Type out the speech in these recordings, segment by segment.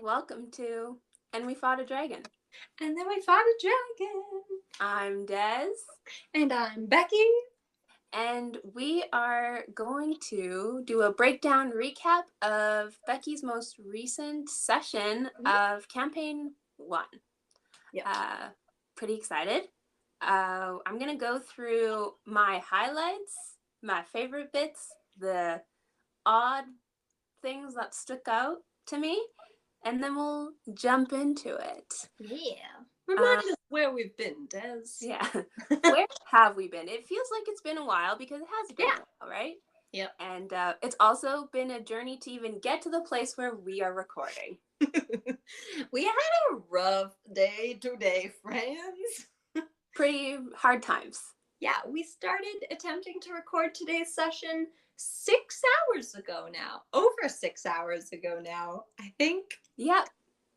welcome to And We Fought a Dragon. And then we fought a dragon. I'm Des. And I'm Becky. And we are going to do a breakdown recap of Becky's most recent session of Campaign 1. Yep. Pretty excited. I'm going to go through my highlights, my favorite bits, the odd things that stuck out to me, and then we'll jump into it. Yeah. Remind us where we've been, Des. Yeah. Where have we been? It feels like it's been a while because it has been a while, right? Yep. And it's also been a journey to even get to the place where we are recording. We had a rough day today, friends. Pretty hard times. Yeah, we started attempting to record today's session 6 hours ago now. Over 6 hours ago now, I think. Yep.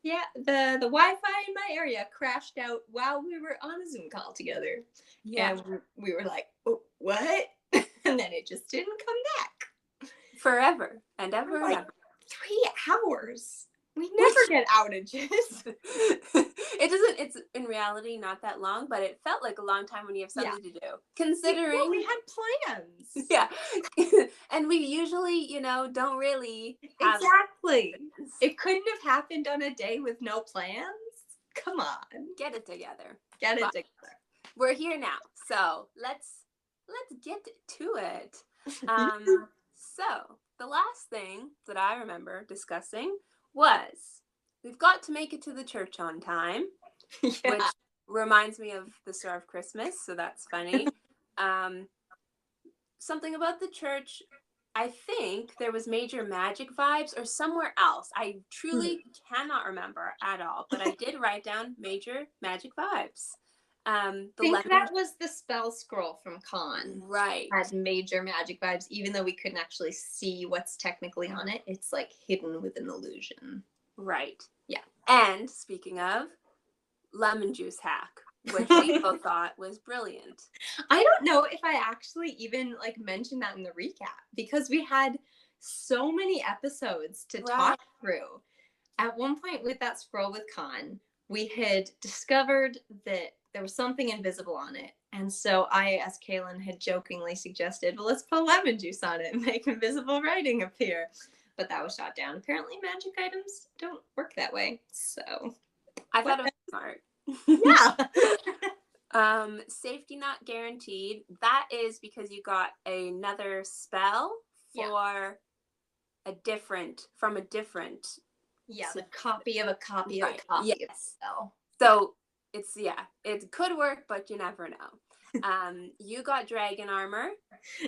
Yeah, the Wi-Fi in my area crashed out while we were on a Zoom call together. Yeah. And we were like, oh, what? And then it just didn't come back. Forever and ever and ever. 3 hours. We never get outages. It's in reality not that long, but it felt like a long time when you have something to do. Considering we had plans. Yeah. And we usually, don't really have Exactly. It couldn't have happened on a day with no plans. Come on. Get it together. Get it together. We're here now. So let's get to it. So the last thing that I remember discussing was we've got to make it to the church on time, which reminds me of the Star of Christmas, so that's funny. Something about the church, I think there was major magic vibes or somewhere else. I truly cannot remember at all, but I did write down major magic vibes. I think that was the spell scroll from Con. Right. Had major magic vibes, even though we couldn't actually see what's technically on it. It's like hidden with an illusion. Right. Yeah. And speaking of, lemon juice hack, which we both thought was brilliant. I don't know if I actually even mentioned that in the recap because we had so many episodes to talk through. At one point with that scroll with Con, we had discovered that there was something invisible on it. And so I, as Kaylin, had jokingly suggested, well, let's put lemon juice on it and make invisible writing appear. But that was shot down. Apparently magic items don't work that way. So I thought it was smart. Yeah. Safety not guaranteed. That is because you got another spell for a different. Yeah, the copy of a copy of a copy of a spell. So it could work, but you never know. You got dragon armor.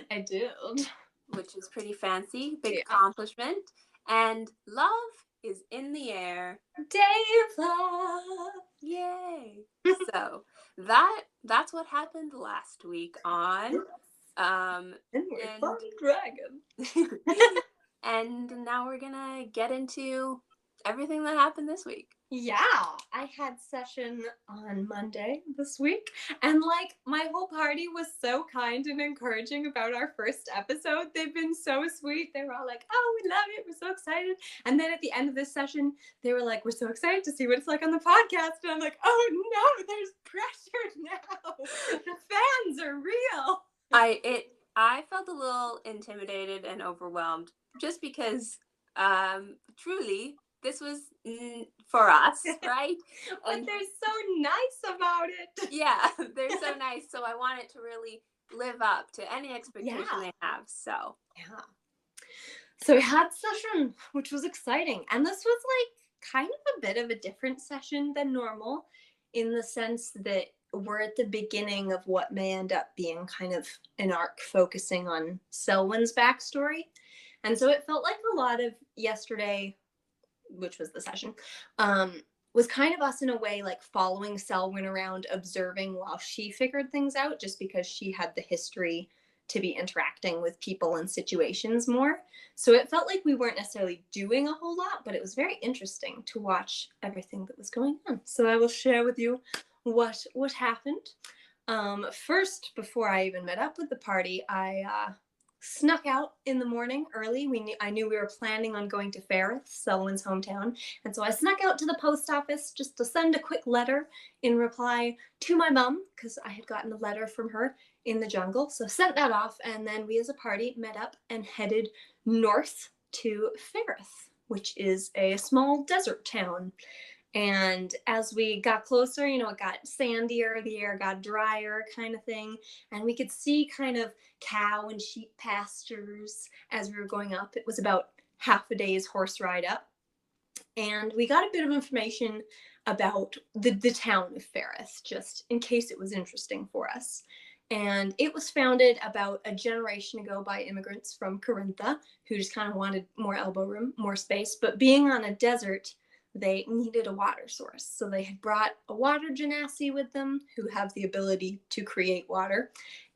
I did. Which is pretty fancy. Big accomplishment. And love is in the air. Day of love. Yay. So that's what happened last week on and we're fighting dragon. And now we're gonna get into everything that happened this week. Yeah, I had session on Monday this week, and my whole party was so kind and encouraging about our first episode. They've been so sweet. They were all like, oh, we love it. We're so excited. And then at the end of this session, they were like, we're so excited to see what it's like on the podcast. And I'm like, oh no, there's pressure now. The fans are real. I felt a little intimidated and overwhelmed just because truly this was for us, right? But they're so nice about it. Yeah, they're so nice. So I want it to really live up to any expectation they have. So So we had session, which was exciting. And this was kind of a bit of a different session than normal in the sense that we're at the beginning of what may end up being kind of an arc focusing on Selwen's backstory. And so it felt like a lot of yesterday, which was the session, was kind of us in a way following Selwen around, observing while she figured things out, just because she had the history to be interacting with people and situations more. So it felt like we weren't necessarily doing a whole lot, but it was very interesting to watch everything that was going on. So I will share with you what happened. First, before I even met up with the party, I snuck out in the morning early. I knew we were planning on going to Ferrith, Selwen's hometown, and so I snuck out to the post office just to send a quick letter in reply to my mom, because I had gotten a letter from her in the jungle. So sent that off, and then we as a party met up and headed north to Ferrith, which is a small desert town. And as we got closer, it got sandier, the air got drier, kind of thing. And we could see kind of cow and sheep pastures as we were going up. It was about half a day's horse ride up. And we got a bit of information about the town of Ferrith, just in case it was interesting for us. And it was founded about a generation ago by immigrants from Corintha, who just kind of wanted more elbow room, more space. But being on a desert, they needed a water source. So they had brought a water genasi with them who have the ability to create water.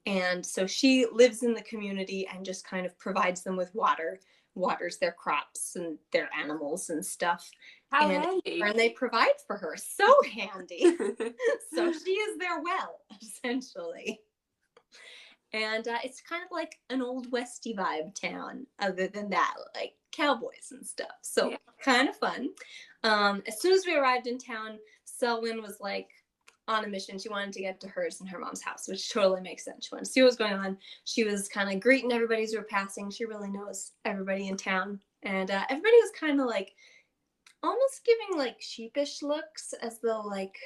And so she lives in the community and just kind of provides them with water, waters their crops and their animals and stuff. How And handy. they provide for her. So handy. So she is their well, essentially. And it's kind of like an old Westy vibe town, other than that, like cowboys and stuff. So Yeah. kind of fun. As soon as we arrived in town, Selwyn was like on a mission. She wanted to get to hers and her mom's house, which totally makes sense. She wanted to see what was going on. She was kind of greeting everybody as we were passing. She really knows everybody in town. And everybody was kind of like almost giving like sheepish looks, as though like,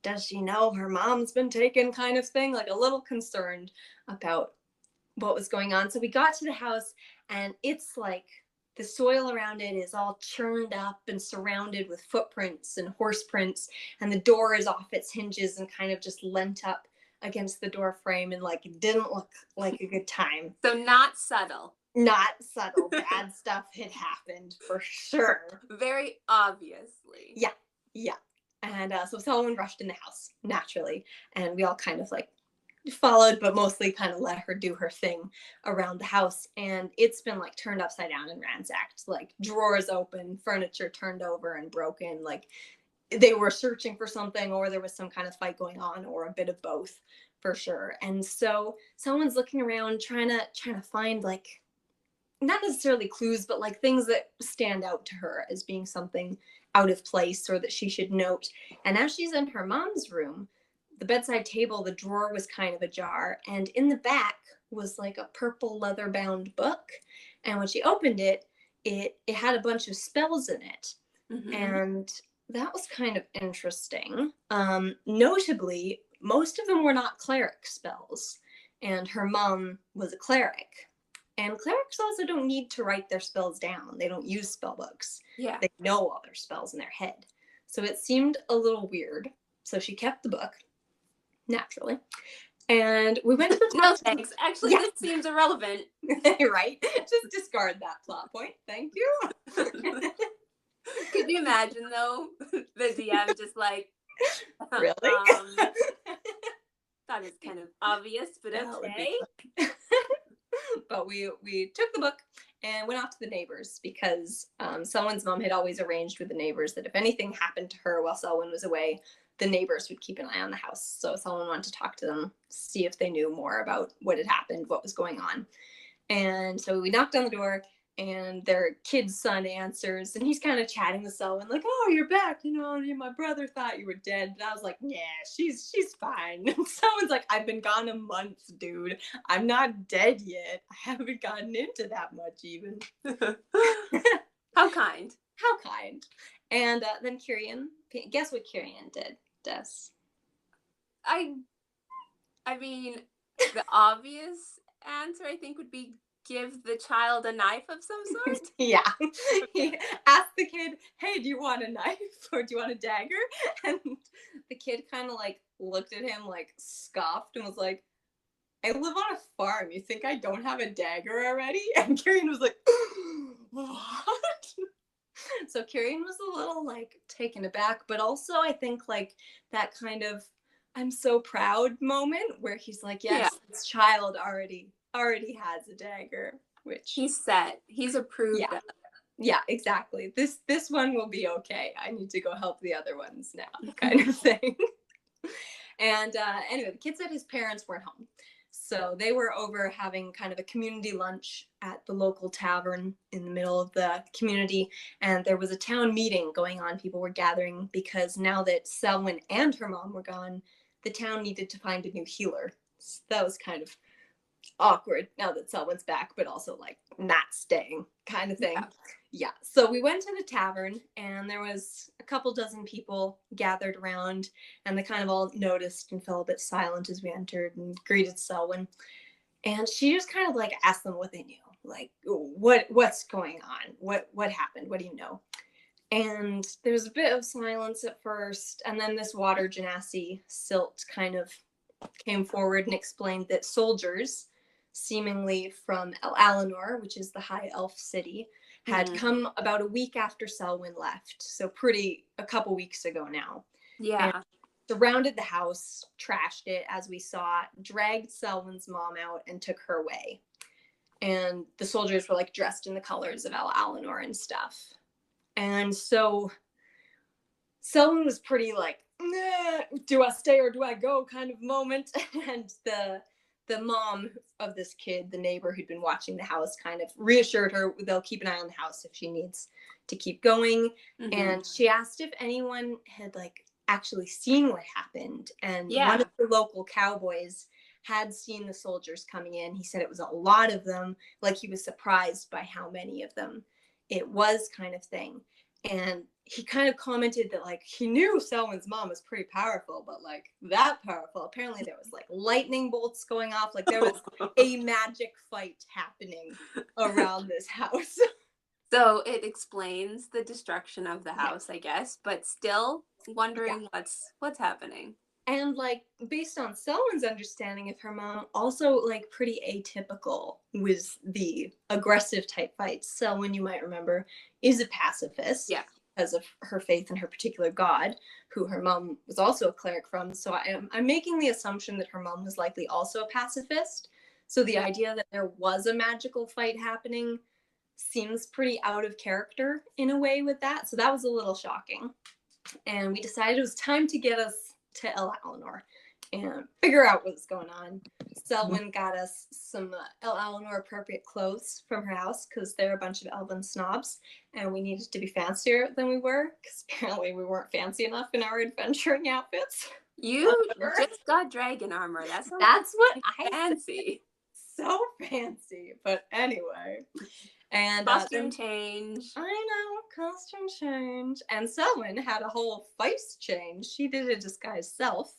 does she know her mom's been taken, kind of thing, like a little concerned about what was going on. So we got to the house, and it's like the soil around it is all churned up and surrounded with footprints and horse prints, and the door is off its hinges and kind of just leant up against the door frame, and like it didn't look like a good time. So not subtle. Not subtle. Bad stuff had happened for sure. Very obviously. Yeah. And so Selwyn rushed in the house, naturally, and we all kind of like followed, but mostly kind of let her do her thing around the house. And it's been like turned upside down and ransacked, like drawers open, furniture turned over and broken. Like they were searching for something, or there was some kind of fight going on, or a bit of both for sure. And so someone's looking around trying to find like not necessarily clues, but like things that stand out to her as being something out of place or that she should note. And as she's in her mom's room, the bedside table, the drawer was kind of ajar, and in the back was like a purple leather bound book. And when she opened it, it had a bunch of spells in it. Mm-hmm. And that was kind of interesting. Notably, most of them were not cleric spells, and her mom was a cleric. And clerics also don't need to write their spells down. They don't use spell books. Yeah. They know all their spells in their head. So it seemed a little weird. So she kept the book, naturally. And we went to the No thanks. Actually, This seems irrelevant. Right? Just discard that plot point. Thank you. Could you imagine, though, the DM just like... Really? That is kind of obvious, but okay. But we took the book and went off to the neighbors, because Selwyn's mom had always arranged with the neighbors that if anything happened to her while Selwyn was away, the neighbors would keep an eye on the house. So Selwyn wanted to talk to them, see if they knew more about what had happened, what was going on. And so we knocked on the door, and their kid's son answers, and he's kind of chatting with Selwyn, like, "Oh, you're back, my brother thought you were dead." And I was like, "Yeah, she's fine." And Selwyn's like, "I've been gone a month, dude. I'm not dead yet. I haven't gotten into that much even." How kind. How kind. And then Kyrian, guess what Kyrian did, Des? I mean, the obvious answer, I think, would be give the child a knife of some sort. Yeah. He asked the kid, "Hey, do you want a knife or do you want a dagger?" And the kid kind of like looked at him, like scoffed, and was like, "I live on a farm. You think I don't have a dagger already?" And Kyrian was like, "What?" So Kyrian was a little like taken aback, but also I think like that kind of "I'm so proud" moment where he's like, "Yes, this child already has a dagger," which he's set. He's approved of. Yeah, exactly. This one will be okay. I need to go help the other ones now, kind of thing. And anyway, the kid said his parents weren't home. So they were over having kind of a community lunch at the local tavern in the middle of the community. And there was a town meeting going on. People were gathering because now that Selwyn and her mom were gone, the town needed to find a new healer. So that was kind of awkward now that Selwyn's back, but also like not staying kind of thing. Yeah. So we went to the tavern and there was a couple dozen people gathered around, and they kind of all noticed and fell a bit silent as we entered and greeted Selwyn. And she just kind of like asked them what they knew. Like, what's going on? What happened? What do you know? And there was a bit of silence at first, and then this water genasi Silt kind of came forward and explained that soldiers, seemingly from El Alanor, which is the high elf city, had come about a week after Selwyn left. So a couple weeks ago now. Yeah. And surrounded the house, trashed it as we saw, dragged Selwyn's mom out and took her away. And the soldiers were like dressed in the colors of El Alanor and stuff. And so Selwyn was pretty like, nah, do I stay or do I go kind of moment. And the mom of this kid, the neighbor who'd been watching the house, kind of reassured her they'll keep an eye on the house if she needs to keep going. And she asked if anyone had like actually seen what happened. And one of the local cowboys had seen the soldiers coming in. He said it was a lot of them, like he was surprised by how many of them it was, kind of thing. And he kind of commented that like he knew Selwyn's mom was pretty powerful, but like that powerful. Apparently there was like lightning bolts going off. Like there was a magic fight happening around this house. So it explains the destruction of the house, I guess, but still wondering what's happening. And like based on Selwyn's understanding of her mom, also like pretty atypical with the aggressive type fights. Selwyn, you might remember, is a pacifist. Yeah. Because of her faith in her particular god, who her mom was also a cleric from. So I'm making the assumption that her mom was likely also a pacifist. So the idea that there was a magical fight happening seems pretty out of character in a way with that. So that was a little shocking. And we decided it was time to get us to El Alanor and figure out what's going on. Selwyn got us some El Alanor appropriate clothes from her house because they're a bunch of elven snobs and we needed to be fancier than we were because apparently we weren't fancy enough in our adventuring outfits. You just got dragon armor. That's what I fancy. So fancy. But anyway. And costume change. I know, costume change. And Selwyn had a whole face change. She did a disguised self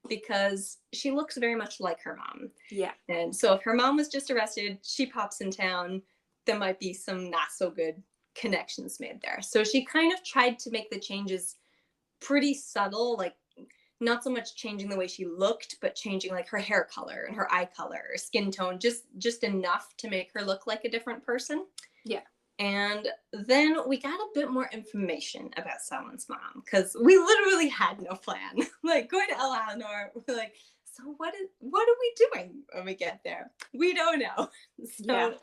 because she looks very much like her mom. Yeah. And so if her mom was just arrested, she pops in town, there might be some not so good connections made there. So she kind of tried to make the changes pretty subtle, like not so much changing the way she looked, but changing like her hair color and her eye color or skin tone, just enough to make her look like a different person. Yeah. And then we got a bit more information about Selwyn's mom because we literally had no plan. Like going to El Alanor, we're like, so what are we doing when we get there? We don't know. So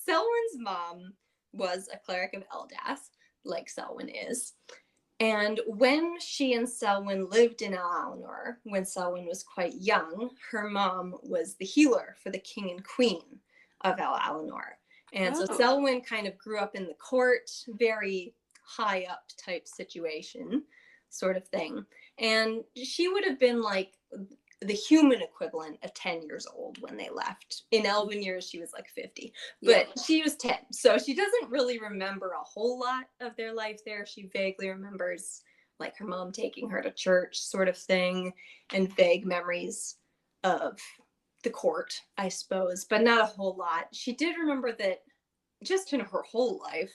Selwyn's mom was a cleric of Eldath, like Selwyn is. And when she and Selwyn lived in El Alanor, when Selwyn was quite young, her mom was the healer for the king and queen of El Alanor. And so Selwyn kind of grew up in the court, very high up type situation, sort of thing. And she would have been like the human equivalent of 10 years old when they left. In Elven years, she was like 50, but she was 10. So she doesn't really remember a whole lot of their life there. She vaguely remembers like her mom taking her to church sort of thing and vague memories of the court, I suppose, but not a whole lot. She did remember that just in her whole life,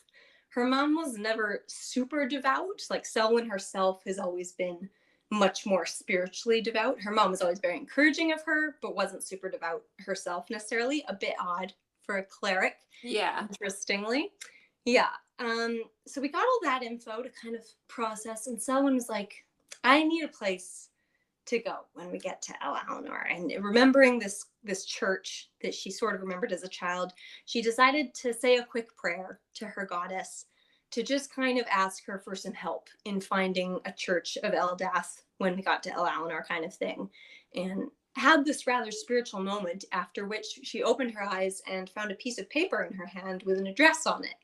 her mom was never super devout. Like Selwyn herself has always been much more spiritually devout. Her mom was always very encouraging of her, but wasn't super devout herself necessarily. A bit odd for a cleric. Yeah. Interestingly. Yeah. So we got all that info to kind of process, and Selwyn was like, I need a place to go when we get to El Alanor. And remembering this church that she sort of remembered as a child, she decided to say a quick prayer to her goddess to just kind of ask her for some help in finding a church of Eldath when we got to El Alanor, kind of thing. And had this rather spiritual moment, after which she opened her eyes and found a piece of paper in her hand with an address on it.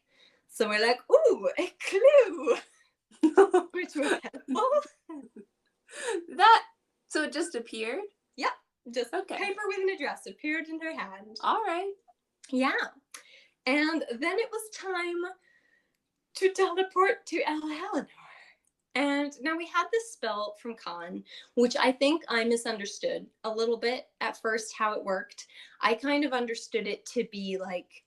So we're like, ooh, a clue, which was helpful. So it just appeared? Yep, just Okay. paper with an address appeared in her hand. All right. Yeah. And then it was time to teleport to Eleanor. And now we had this spell from Khan, which I think I misunderstood a little bit at first how it worked. I kind of understood it to be like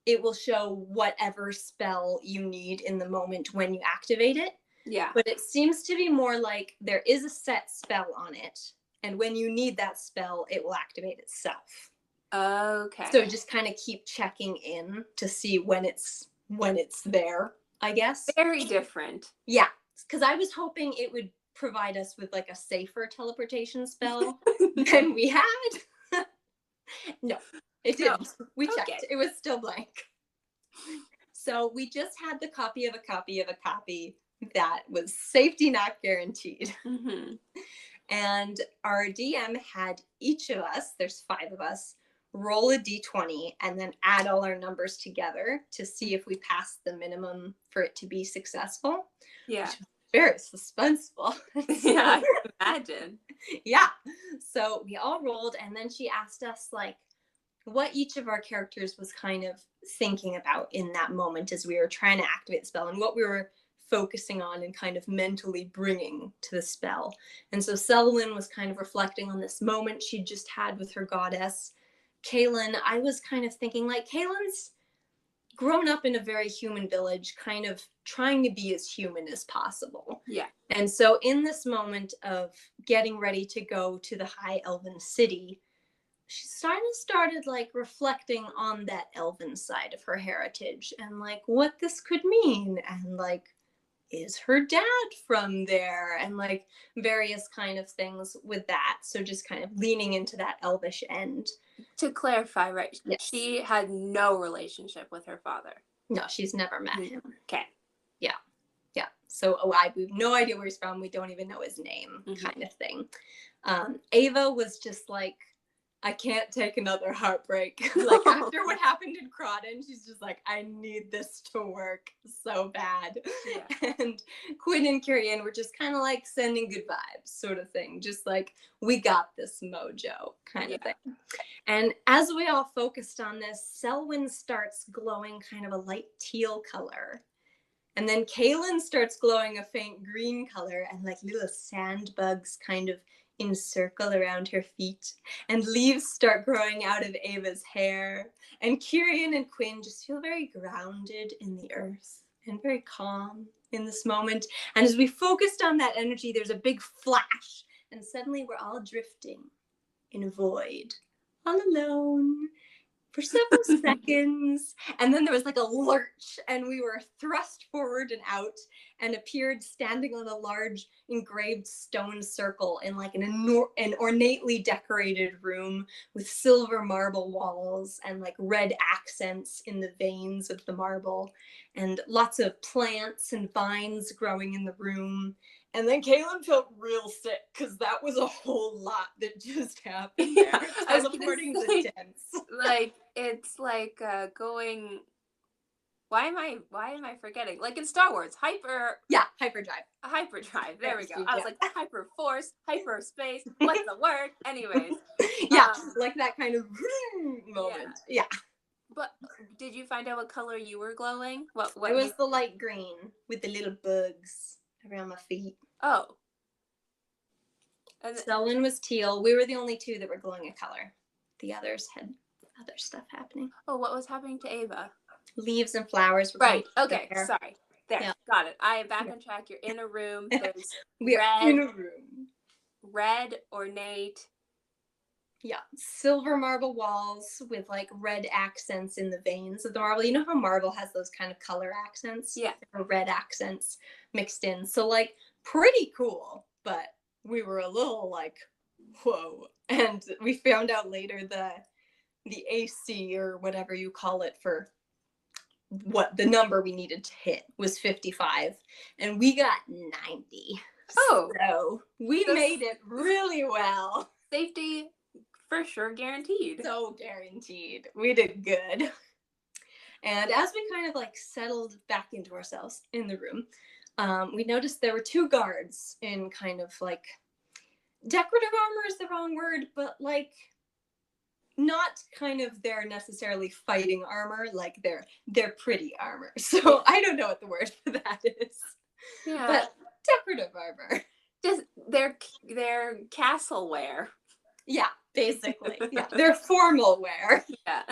it will show whatever spell you need in the moment when you activate it. Yeah. But it seems to be more like there is a set spell on it, and when you need that spell, it will activate itself. Okay. So just kind of keep checking in to see when it's there, I guess. Very different. Yeah. Because I was hoping it would provide us with like a safer teleportation spell than we had. No, it didn't. No. We checked. Okay. It was still blank. So we just had the copy of a copy of a copy that was safety not guaranteed. Mm-hmm. And our DM had each of us, there's 5 of us, roll a d20 and then add all our numbers together to see if we passed the minimum for it to be successful. Yeah. Very suspenseful. Yeah, I can imagine. Yeah. So we all rolled, and then she asked us like what each of our characters was kind of thinking about in that moment as we were trying to activate the spell, and what we were focusing on and kind of mentally bringing to the spell. And so Selwen was kind of reflecting on this moment she'd just had with her goddess. Kaylin, I was kind of thinking like Kaylin's grown up in a very human village, kind of trying to be as human as possible. Yeah. And so in this moment of getting ready to go to the high elven city, she started like reflecting on that elven side of her heritage and like what this could mean, and like, is her dad from there, and like various kind of things with that. So just kind of leaning into that elvish end. To clarify, right? Yes. She had no relationship with her father. No, she's never met him. Okay. Yeah. Yeah. So we have no idea where he's from. We don't even know his name, kind of thing. Ava was just like, I can't take another heartbreak. Like after what happened in Crawdon, she's just like, I need this to work so bad. Yeah. And Quinn and Kyrian were just kind of like sending good vibes, sort of thing. Just like, we got this mojo kind of thing. And as we all focused on this, Selwyn starts glowing kind of a light teal color. And then Kaylin starts glowing a faint green color, and like little sand bugs kind of encircle around her feet, and leaves start growing out of Ava's hair. And Kyrian and Quinn just feel very grounded in the earth and very calm in this moment. And as we focused on that energy, there's a big flash, and suddenly we're all drifting in a void, all alone, for several seconds. And then there was like a lurch, and we were thrust forward and out, and appeared standing on a large engraved stone circle in like an ornately decorated room with silver marble walls and like red accents in the veins of the marble, and lots of plants and vines growing in the room. And then Kaylin felt real sick because that was a whole lot that just happened. Yeah, teleporting is intense. Like it's like going. Why am I forgetting? Like in Star Wars, hyperdrive. Hyperdrive. There we go. I was like hyper force, hyperspace. What's the word? Anyways. Yeah, like that kind of moment. Yeah. But did you find out what color you were glowing? What it was the light green with the little bugs around my feet. Oh. Selwyn was teal. We were the only 2 that were glowing a color. The others had other stuff happening. Oh, what was happening to Ava? Leaves and flowers. Right. Okay. Sorry. There. Yeah. Got it. I am back on track. You're in a room. There's we are in a room. Red, ornate. Yeah. Silver marble walls with like red accents in the veins of the marble. You know how marble has those kind of color accents? Yeah. Or red accents mixed in. So like pretty cool, but we were a little like, whoa. And we found out later the AC or whatever you call it for what the number we needed to hit was 55, and we got 90. Oh. So we made it really well. Safety For sure, guaranteed. So guaranteed. We did good. And as we kind of like settled back into ourselves in the room, we noticed there were two guards in kind of like decorative armor is the wrong word, but like not kind of their necessarily fighting armor, like their pretty armor. So I don't know what the word for that is. Yeah. But decorative armor. Just their castle wear. Yeah, basically. Yeah, their formal wear. Yeah.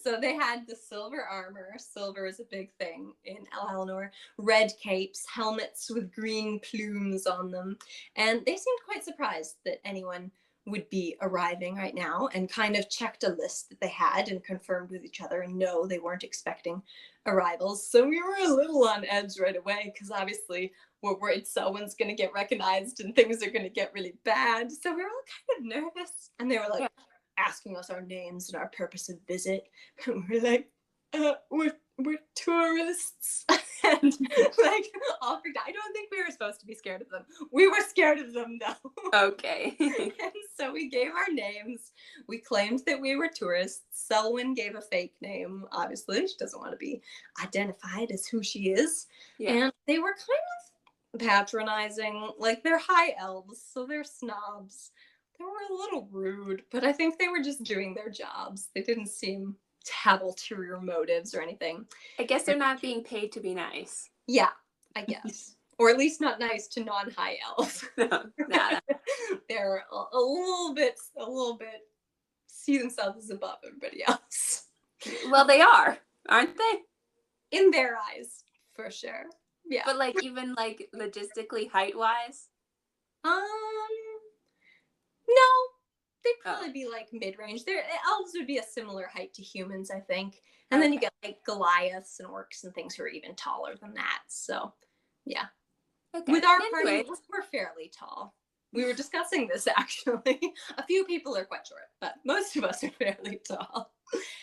So they had the silver armor. Silver is a big thing in Eleanor. Red capes, helmets with green plumes on them. And they seemed quite surprised that anyone would be arriving right now, and kind of checked a list that they had and confirmed with each other. And no, they weren't expecting arrivals. So we were a little on edge right away, because obviously we're worried Selwen's going to get recognized and things are going to get really bad. So we were all kind of nervous. And they were like, asking us our names and our purpose of visit. And we're like, we're tourists. And like, all freaked out. I don't think we were supposed to be scared of them. We were scared of them though. Okay. And so we gave our names. We claimed that we were tourists. Selwen gave a fake name. Obviously, she doesn't want to be identified as who she is. Yeah. And they were kind of patronizing. Like, they're high elves, so they're snobs. They were a little rude, but I think they were just doing their jobs. They didn't seem to have ulterior motives or anything. I guess they're not being paid to be nice. Yeah, I guess. Or at least not nice to non-high elves. No. They're a little bit see themselves as above everybody else. Well, they are, aren't they? In their eyes, for sure. Yeah. But like, even like logistically height-wise? No, they'd probably be like mid-range. Elves would be a similar height to humans, I think. And then you get like Goliaths and orcs and things who are even taller than that. So, yeah. Okay. With our party, we're fairly tall. We were discussing this actually. A few people are quite short, but most of us are fairly tall.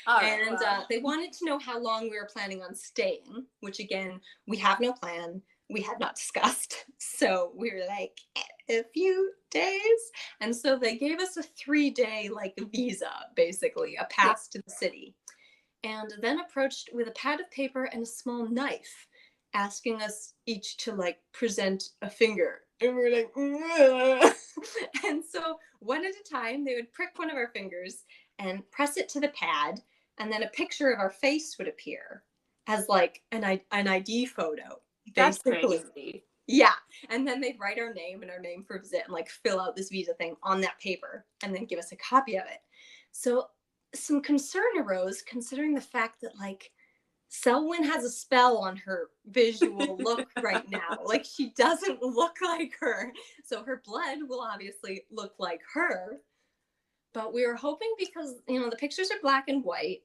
And they wanted to know how long we were planning on staying, which again, we have no plan. We had not discussed. So we were like, a few days. And so they gave us a 3-day like visa, basically, a pass to the city. And then approached with a pad of paper and a small knife, asking us each to like present a finger. And we were like, ugh. And so one at a time, they would prick one of our fingers and press it to the pad. And then a picture of our face would appear as like an ID photo. That's crazy. Yeah. And then they'd write our name and our name for visit and like fill out this visa thing on that paper and then give us a copy of it. So some concern arose considering the fact that like Selwen has a spell on her visual look right now. Like, she doesn't look like her. So her blood will obviously look like her. But we were hoping, because, you know, the pictures are black and white,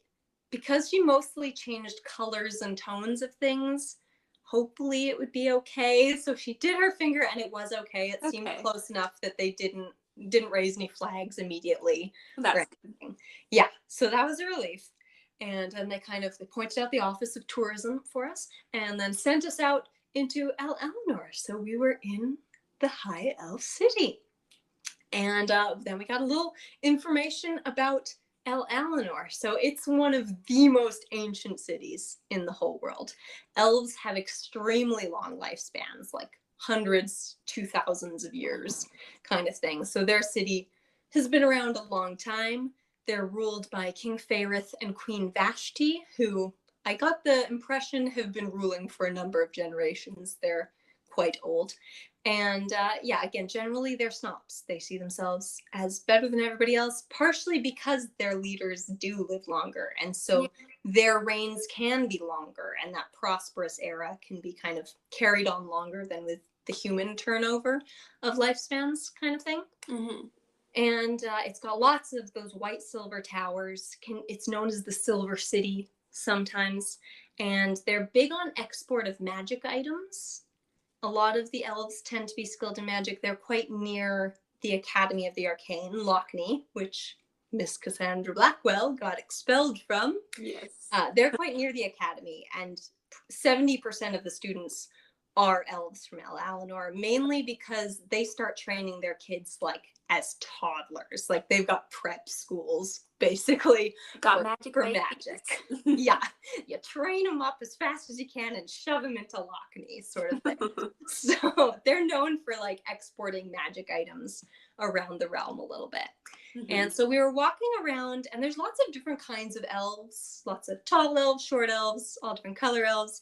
because she mostly changed colors and tones of things, hopefully it would be okay. So she did her finger and it was okay. It seemed close enough that they didn't raise any flags immediately. That's yeah. So that was a relief. And then they pointed out the Office of Tourism for us and then sent us out into Eleanor. So we were in the High Elf City. And then we got a little information about Eleanor. So it's one of the most ancient cities in the whole world. Elves have extremely long lifespans, like hundreds to thousands of years kind of thing. So their city has been around a long time. They're ruled by King Faerith and Queen Vashti, who I got the impression have been ruling for a number of generations. They're quite old. And again, generally they're snobs. They see themselves as better than everybody else, partially because their leaders do live longer. And so their reigns can be longer, and that prosperous era can be kind of carried on longer than with the human turnover of lifespans kind of thing. Mm-hmm. And it's got lots of those white silver towers. It's known as the Silver City sometimes. And they're big on export of magic items. A lot of the elves tend to be skilled in magic. They're quite near the Academy of the Arcane, Lockney, which Miss Cassandra Blackwell got expelled from. Yes. They're quite near the Academy, and 70% of the students are elves from El Alenor, mainly because they start training their kids like as toddlers. Like they've got prep schools basically Got for magic magic. babies. Yeah, you train them up as fast as you can and shove them into Lockney, sort of thing. So they're known for like exporting magic items around the realm a little bit. And so we were walking around, and there's lots of different kinds of elves, lots of tall elves, short elves, all different color elves,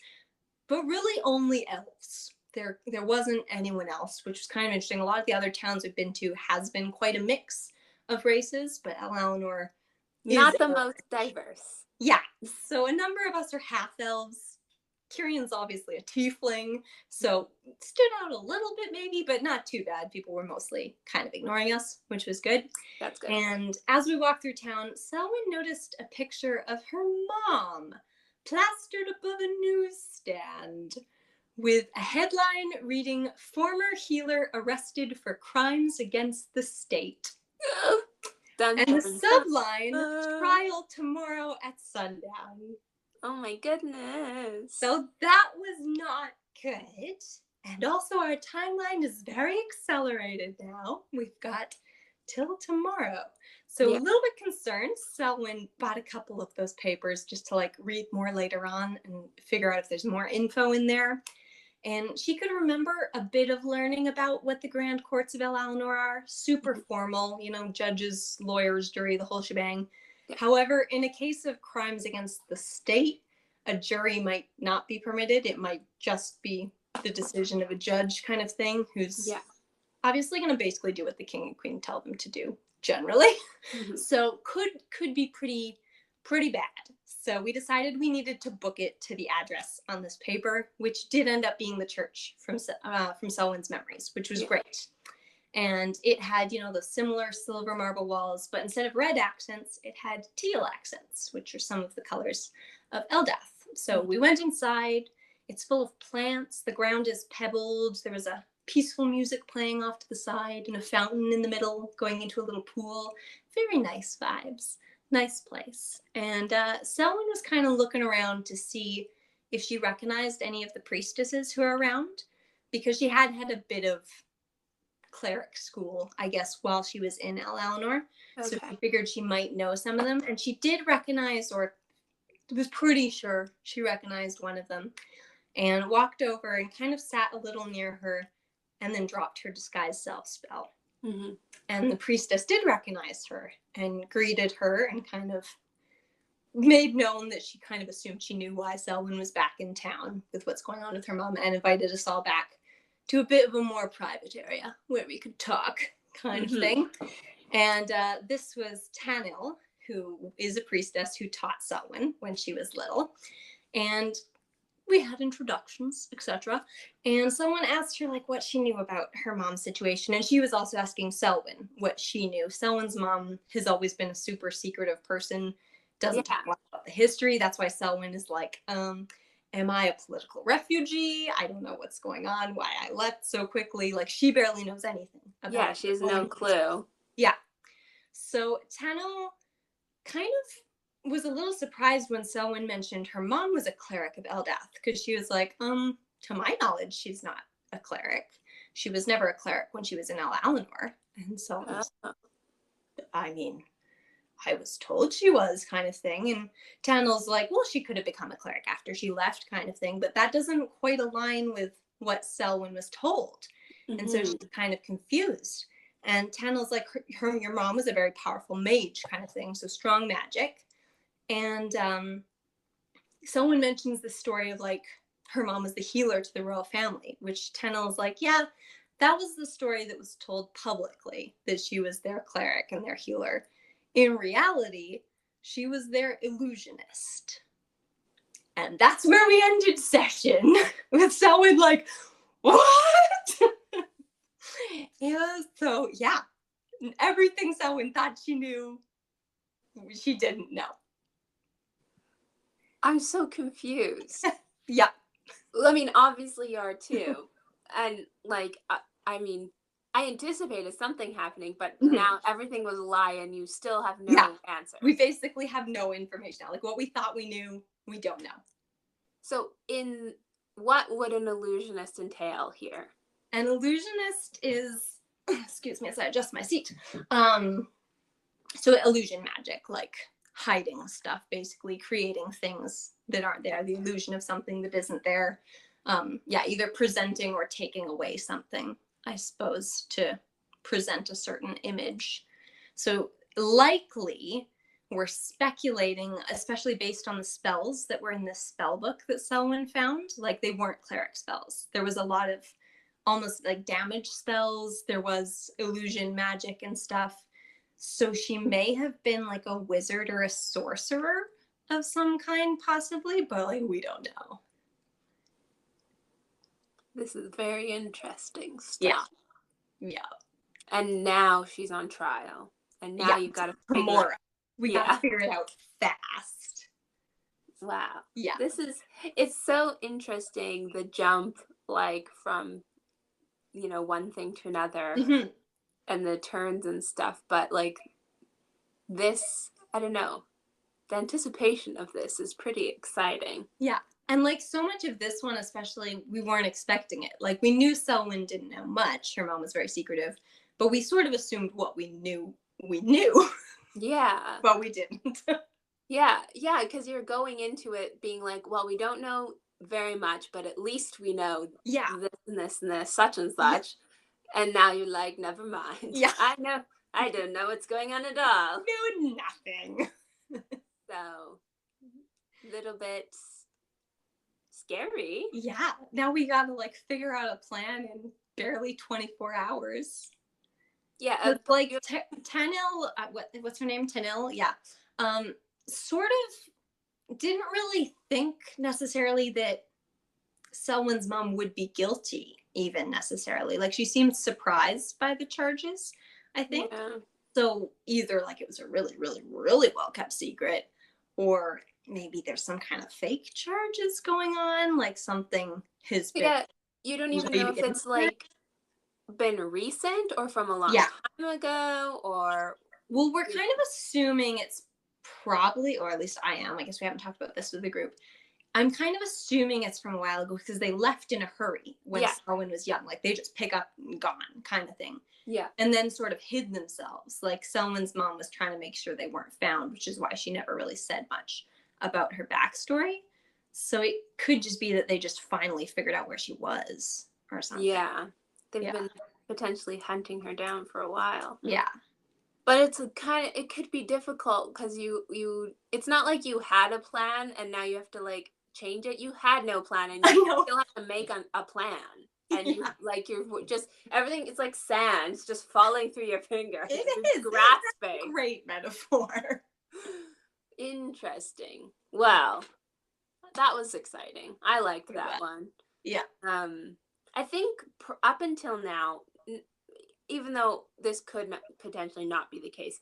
but really only elves. There wasn't anyone else, which was kind of interesting. A lot of the other towns we've been to has been quite a mix of races, but El Alenor is Not the most diverse. yeah. So a number of us are half elves. Kirian's obviously a tiefling, so stood out a little bit maybe, but not too bad. People were mostly kind of ignoring us, which was good. That's good. And as we walked through town, Selwyn noticed a picture of her mom plastered above a newsstand with a headline reading, "Former healer arrested for crimes against the state." Dun, And dun, the dun. subline, "Trial tomorrow at sundown." Oh my goodness. So that was not good. And also our timeline is very accelerated now. We've got till tomorrow. So a little bit concerned. Selwyn bought a couple of those papers just to like read more later on and figure out if there's more info in there. And she could remember a bit of learning about what the Grand Courts of El Alenor are. Super formal, you know, judges, lawyers, jury, the whole shebang. Yeah. However, in a case of crimes against the state, a jury might not be permitted. It might just be the decision of a judge kind of thing, who's obviously going to basically do what the king and queen tell them to do generally. So could be pretty bad. So we decided we needed to book it to the address on this paper, which did end up being the church from Selwyn's memories, which was great. And it had, you know, the similar silver marble walls, but instead of red accents, it had teal accents, which are some of the colors of Eldath. So we went inside. It's full of plants. The ground is pebbled. There was a peaceful music playing off to the side and a fountain in the middle going into a little pool. Very nice vibes. Nice place. And Selwyn was kind of looking around to see if she recognized any of the priestesses who are around, because she had had a bit of cleric school, I guess, while she was in El Alenor. So she figured she might know some of them. And she did recognize, or was pretty sure she recognized one of them, and walked over and kind of sat a little near her and then dropped her disguise self spell. And the priestess did recognize her and greeted her and kind of made known that she kind of assumed she knew why Selwyn was back in town with what's going on with her mom, and invited us all back to a bit of a more private area where we could talk kind of thing. And this was Tanil, who is a priestess who taught Selwyn when she was little. And we had introductions, etc. And someone asked her like what she knew about her mom's situation, and she was also asking Selwyn what she knew. Selwyn's mom has always been a super secretive person, doesn't talk much about the history. That's why Selwyn is like, am I a political refugee? I don't know what's going on, why I left so quickly. Like, she barely knows anything about she has no clue. Yeah. So Tano kind of was a little surprised when Selwyn mentioned her mom was a cleric of Eldath, because she was like, to my knowledge, she's not a cleric. She was never a cleric when she was in El Alenor. And so I mean, I was told she was, kind of thing. And Tanel's like, well, she could have become a cleric after she left, kind of thing. But that doesn't quite align with what Selwyn was told. And so she's kind of confused. And Tanel's like, your mom was a very powerful mage, kind of thing. So strong magic. And Selwyn mentions the story of like her mom was the healer to the royal family, which Tanel's like, yeah, that was the story that was told publicly, that she was their cleric and their healer. In reality, she was their illusionist. And that's where we ended session, with Selwyn like, what? Yeah, so yeah, everything Selwyn thought she knew, she didn't know. I'm so confused. Yeah. I mean, obviously you are too. And like, I mean, I anticipated something happening, but now everything was a lie and you still have no answer. We basically have no information now. Like, what we thought we knew, we don't know. So in what would an illusionist entail here? An illusionist is, excuse me as I adjust my seat. So illusion magic, like hiding stuff, basically creating things that aren't there, the illusion of something that isn't there. Yeah, either presenting or taking away something, I suppose, to present a certain image. So likely we're speculating, especially based on the spells that were in this spell book that Selwen found, like they weren't cleric spells. There was a lot of almost like damage spells, there was illusion magic and stuff. So she may have been like a wizard or a sorcerer of some kind, possibly, but like we don't know. This is very interesting Yeah. stuff. Yeah. And now she's on trial. And now Yeah. you've got to figure Tomorrow. it. We Yeah. gotta figure it out fast. Wow. Yeah. It's so interesting, the jump, like from, one thing to another Mm-hmm. and the turns and stuff. But like this, I don't know, the anticipation of this is pretty exciting. Yeah. And like so much of this one, especially, we weren't expecting it. Like we knew Selwyn didn't know much. Her mom was very secretive, but we sort of assumed what we knew, Yeah. but we didn't. Yeah. Yeah. Because you're going into it being like, well, we don't know very much, but at least we know Yeah. this and this and this, such and such. Yeah. And now you're like, never mind. Yeah. I don't know what's going on at all. No, nothing. So, little bit scary. Yeah. Now we gotta like figure out a plan in barely 24 hours. Yeah. It's like Tanil, what's her name? Tanil? Yeah. Sort of didn't really think necessarily that Selwyn's mom would be guilty, even necessarily. Like she seemed surprised by the charges, I think. Yeah. So either like it was a really, really, really well kept secret, or maybe there's some kind of fake charges going on, like something has been. Yeah. You don't even know if it's like been recent or from a long time ago, or. Well, we're kind of assuming it's probably, or at least I am. I guess we haven't talked about this with the group. I'm kind of assuming it's from a while ago because they left in a hurry when Selwyn was young. Like they just pick up and gone kind of thing. Yeah. And then sort of hid themselves. Like Selwyn's mom was trying to make sure they weren't found, which is why she never really said much about her backstory. So it could just be that they just finally figured out where she was or something. Yeah. They've been potentially hunting her down for a while. Yeah. But it could be difficult because it's not like you had a plan and now you have to like change it. You had no plan and you still have to make a plan. And you're just, everything, it's like sand. It's just falling through your fingers. It is. Grasping. Great metaphor. Interesting. Well, that was exciting. I liked that one. Yeah. I think up until now, even though this could potentially not be the case,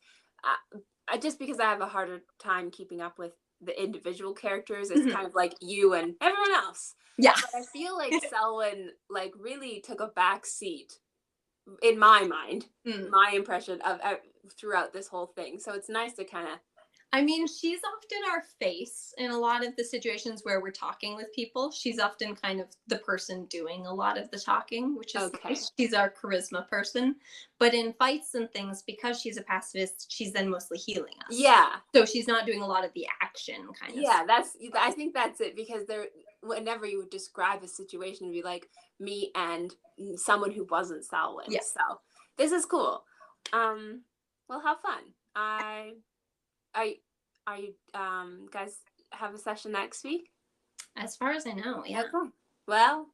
just because I have a harder time keeping up with the individual characters, it's kind of like you and everyone else. Yeah. But I feel like Selwyn like really took a back seat in my mind, my impression of throughout this whole thing. So it's nice to kind of. I mean, she's often our face in a lot of the situations where we're talking with people. She's often kind of the person doing a lot of the talking, which is nice. She's our charisma person. But in fights and things, because she's a pacifist, she's then mostly healing us. Yeah. So she's not doing a lot of the action kind of stuff. I think that's it, because whenever you would describe a situation, it'd be like me and someone who wasn't Selwyn. Yeah. So this is cool. Well, have fun. Are you guys have a session next week? As far as I know, yeah. Okay. Well,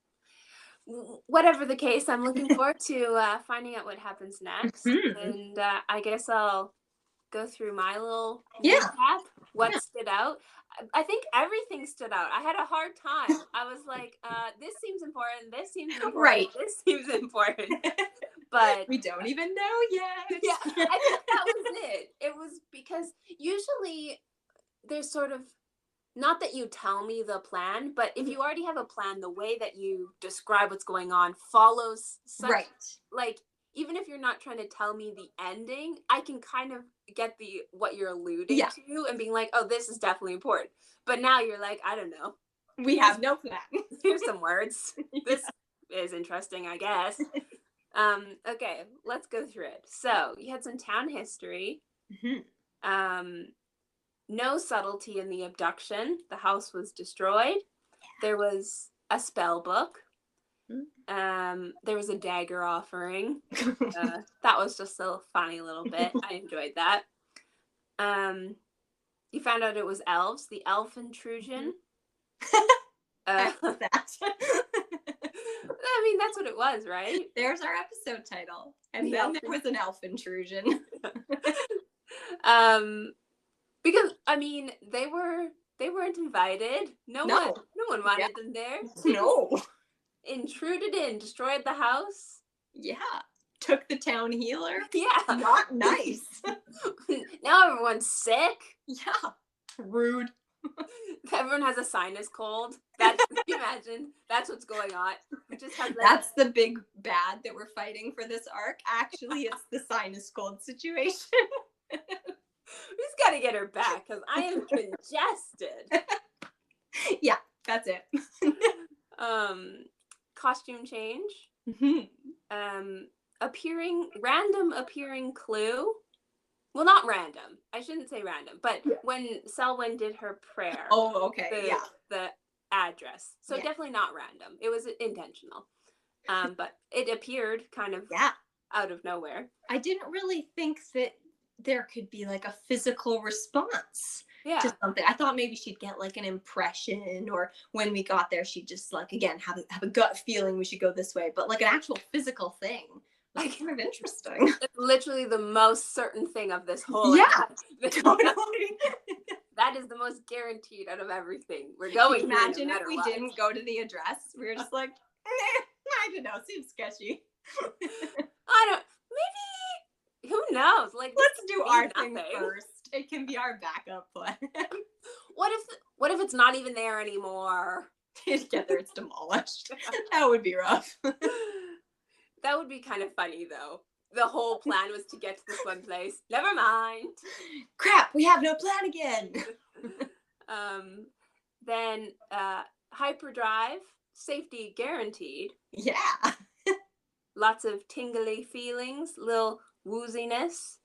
whatever the case, I'm looking forward to finding out what happens next. And I guess I'll go through my little recap. What stood out? I think everything stood out. I had a hard time. I was like, this seems important. This seems important. Right. This seems important. But we don't even know yet. Yeah, I think that was it. It was because usually there's sort of, not that you tell me the plan, but if you already have a plan, the way that you describe what's going on follows such, like, even if you're not trying to tell me the ending, I can kind of get what you're alluding to and being like, oh, this is definitely important. But now you're like, I don't know. We have no plan. Here's some words. This is interesting, I guess. Okay, let's go through it. So you had some town history. Um, no subtlety in the abduction. The house was destroyed. There was a spell book. There was a dagger offering. That was just a funny little bit. I enjoyed that. You found out it was elves. The elf intrusion. I love that. I mean, that's what it was, right? There's our episode title. And then there was an elf intrusion. Because I mean, they weren't invited. No one wanted them there. No. Intruded in, destroyed the house. Yeah. Took the town healer. Yeah. Not nice. Now everyone's sick. Yeah. Rude. Everyone has a sinus cold. Can you imagine? That's what's going on. We just have That's the big bad that we're fighting for this arc. Actually, it's the sinus cold situation. We just gotta get her back because I am congested. Yeah, that's it. Costume change. Random appearing clue. Well, not random. I shouldn't say random, but when Selwen did her prayer. Oh, okay. The address. So definitely not random. It was intentional. But it appeared kind of out of nowhere. I didn't really think that there could be like a physical response to something. I thought maybe she'd get like an impression, or when we got there, she'd just like, again, have a gut feeling we should go this way, but like an actual physical thing. Like, kind of interesting. It's literally the most certain thing of this whole totally. That is the most guaranteed out of everything. We're going. Imagine if we didn't go to the address. We were just like, I don't know, seems sketchy. Maybe, who knows? Like, let's do our thing first. It can be our backup plan. What if it's not even there anymore? Together it's demolished. That would be rough. That would be kind of funny, though. The whole plan was to get to this one place. Never mind. Crap, we have no plan again. Then hyperdrive, safety guaranteed. Yeah. Lots of tingly feelings, little wooziness.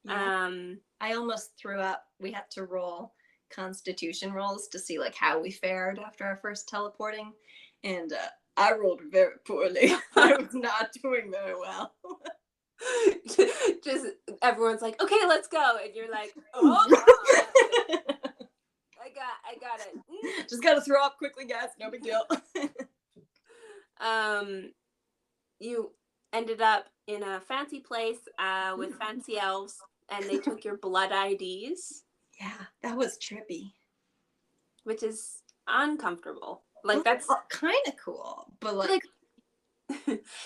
Yeah. I almost threw up. We had to roll constitution rolls to see like how we fared after our first teleporting. And I rolled very poorly. I was not doing very well. Just everyone's like, okay, let's go, and you're like, oh God. I got it. Just gotta throw up quickly, guys. No big deal. You ended up in a fancy place with fancy elves, and they took your blood IDs. Yeah, that was trippy. Which is uncomfortable. Like, that's kind of cool, but like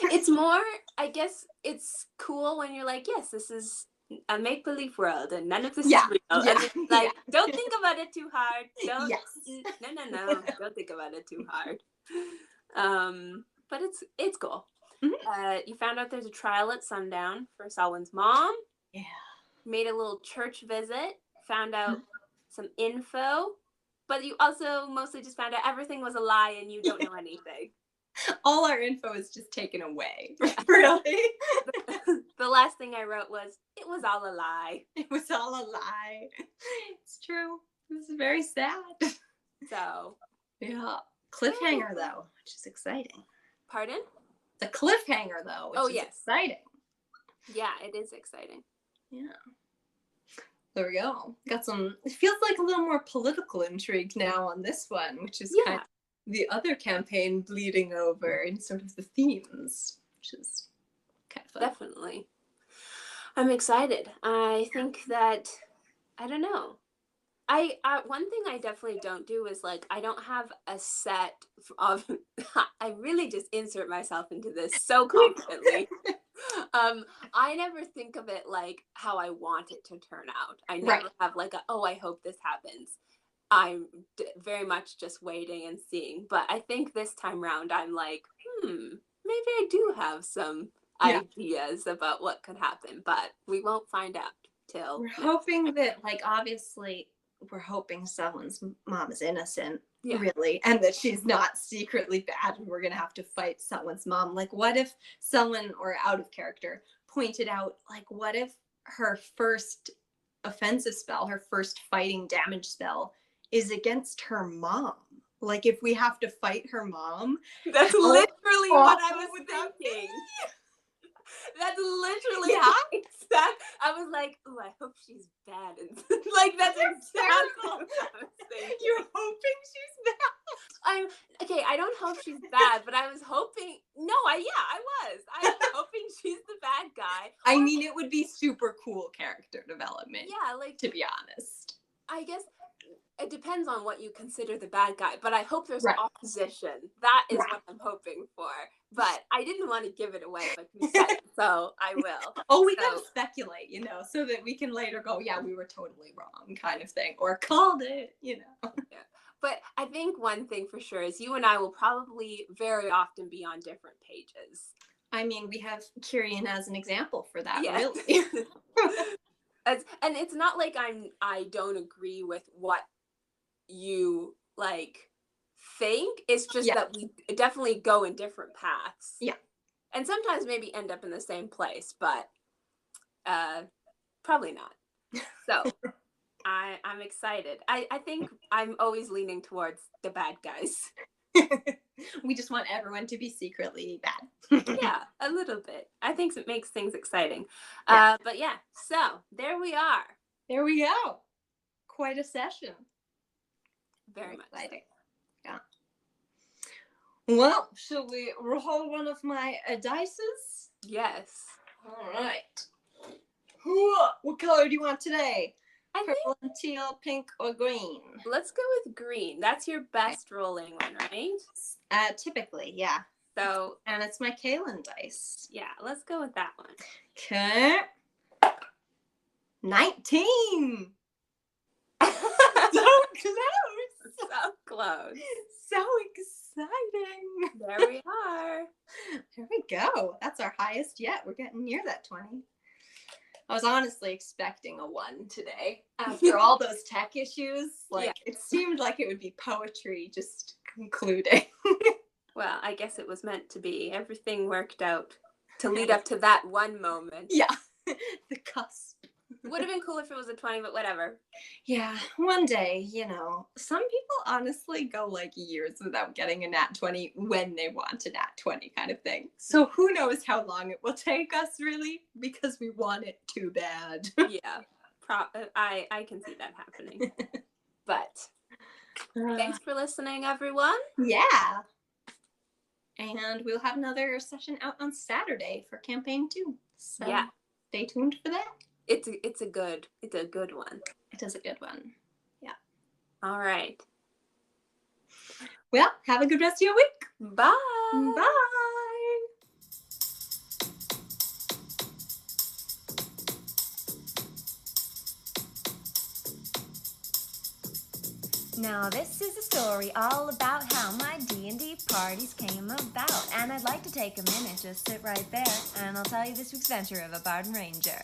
it's more, I guess it's cool when you're like, yes, this is a make-believe world and none of this is real. And like, don't think about it too hard. No, don't think about it too hard. But it's cool. You found out there's a trial at sundown for Selwen's mom. Yeah. Made a little church visit, found out some info, but you also mostly just found out everything was a lie and you don't know anything. All our info is just taken away. Really? The last thing I wrote was, it was all a lie. It was all a lie. It's true. This is very sad. So. Yeah. Cliffhanger, though, which is exciting. Pardon? The cliffhanger, though, which is exciting. Yeah, it is exciting. Yeah. There we go. Got some, it feels like a little more political intrigue now on this one, which is kind of the other campaign bleeding over in sort of the themes, which is kind of fun. Definitely. I'm excited. I think that, I don't know. I one thing I definitely don't do is like, I don't have a set of, I really just insert myself into this so confidently. I never think of it like how I want it to turn out. I never have like I hope this happens. I'm very much just waiting and seeing. But I think this time round, I'm like, maybe I do have some ideas about what could happen, but we won't find out till. We're hoping that, like, obviously, we're hoping Selwen's mom is innocent. Yeah. really, and that she's not secretly bad and we're gonna have to fight Selwen's mom. Like, what if Selwen, or out of character, pointed out, like, what if her first offensive spell, her first fighting damage spell, is against her mom? Like, if we have to fight her mom, That's how literally what I awful was would that be? thinking. That's literally Yeah. how I was like, oh, I hope she's bad. And like, that's exactly what I was thinking. You're hoping she's bad? Okay, I don't hope she's bad, but I was hoping, I was hoping she's the bad guy. I mean, it would be super cool character development. Yeah, like, to be honest. I guess it depends on what you consider the bad guy, but I hope there's Right. opposition. That is Right. what I'm hoping for. But I didn't want to give it away if I can say it, so I will. Oh, we gotta speculate, so that we can later go, yeah, we were totally wrong, kind of thing, or called it, Yeah. But I think one thing for sure is you and I will probably very often be on different pages. I mean, we have Kyrian as an example for that, Yeah. really. And it's not like I don't agree with what you like think. It's just that we definitely go in different paths. Yeah. And sometimes maybe end up in the same place, but probably not. So I'm excited. I think I'm always leaning towards the bad guys. We just want everyone to be secretly bad. Yeah, a little bit. I think it makes things exciting. Yeah. But yeah, so there we are. There we go. Quite a session. Very much exciting. Yeah. Well, shall we roll one of my dices? Yes. All right. What color do you want today? I Purple, and teal, pink, or green? Let's go with green. That's your best rolling one, right? Typically, yeah. So, and it's my Kaylin dice. Yeah, let's go with that one. Okay. 19. So close. So close. So exciting. There we are. There we go. That's our highest yet. We're getting near that 20. I was honestly expecting a 1 today. After all those tech issues, It seemed like it would be poetry just concluding. Well, I guess it was meant to be. Everything worked out to lead up to that one moment. Yeah. The cusp. Would have been cool if it was a 20, but whatever. Yeah, one day, some people honestly go years without getting a nat 20 when they want a nat 20 kind of thing. So who knows how long it will take us, really, because we want it too bad. Yeah, I can see that happening. But thanks for listening, everyone. Yeah. And we'll have another session out on Saturday for campaign 2. So stay tuned for that. It's a good one. It is a good one. Yeah. All right. Well, have a good rest of your week. Bye. Bye. Now this is a story all about how my D&D parties came about. And I'd like to take a minute, just sit right there, and I'll tell you this week's adventure of a Bard and Ranger.